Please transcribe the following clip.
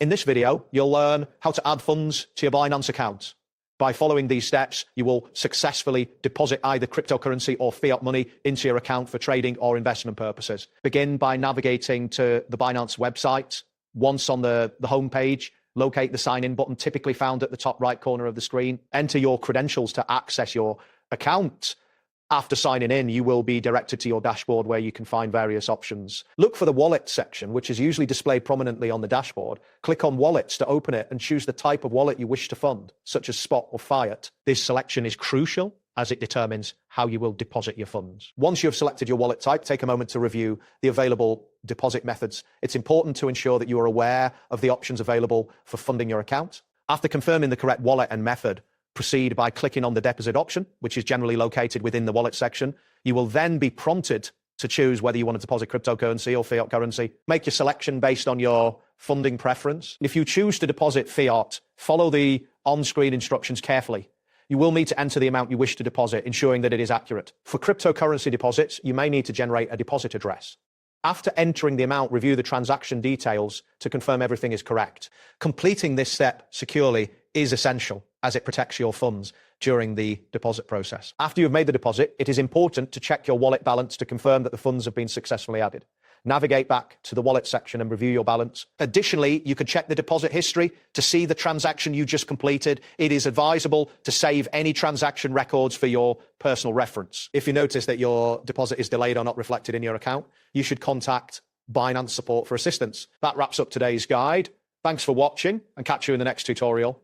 In this video, you'll learn how to add funds to your Binance account. By following these steps, you will successfully deposit either cryptocurrency or fiat money into your account for trading or investment purposes. Begin by navigating to the Binance website. Once on the home page, locate the sign in button typically found at the top right corner of the screen. Enter your credentials to access your account. After signing in, you will be directed to your dashboard where you can find various options. Look for the wallet section, which is usually displayed prominently on the dashboard. Click on wallets to open it and choose the type of wallet you wish to fund, such as spot or fiat. This selection is crucial as it determines how you will deposit your funds. Once you have selected your wallet type, take a moment to review the available deposit methods. It's important to ensure that you are aware of the options available for funding your account. After confirming the correct wallet and method, proceed by clicking on the deposit option, which is generally located within the wallet section. You will then be prompted to choose whether you want to deposit cryptocurrency or fiat currency. Make your selection based on your funding preference. If you choose to deposit fiat, follow the on-screen instructions carefully. You will need to enter the amount you wish to deposit, ensuring that it is accurate. For cryptocurrency deposits, you may need to generate a deposit address. After entering the amount, review the transaction details to confirm everything is correct. Completing this step securely is essential as it protects your funds during the deposit process. After you've made the deposit, it is important to check your wallet balance to confirm that the funds have been successfully added. Navigate back to the wallet section and review your balance. Additionally, you could check the deposit history to see the transaction you just completed. It is advisable to save any transaction records for your personal reference. If you notice that your deposit is delayed or not reflected in your account, you should contact Binance support for assistance. That wraps up today's guide. Thanks for watching and catch you in the next tutorial.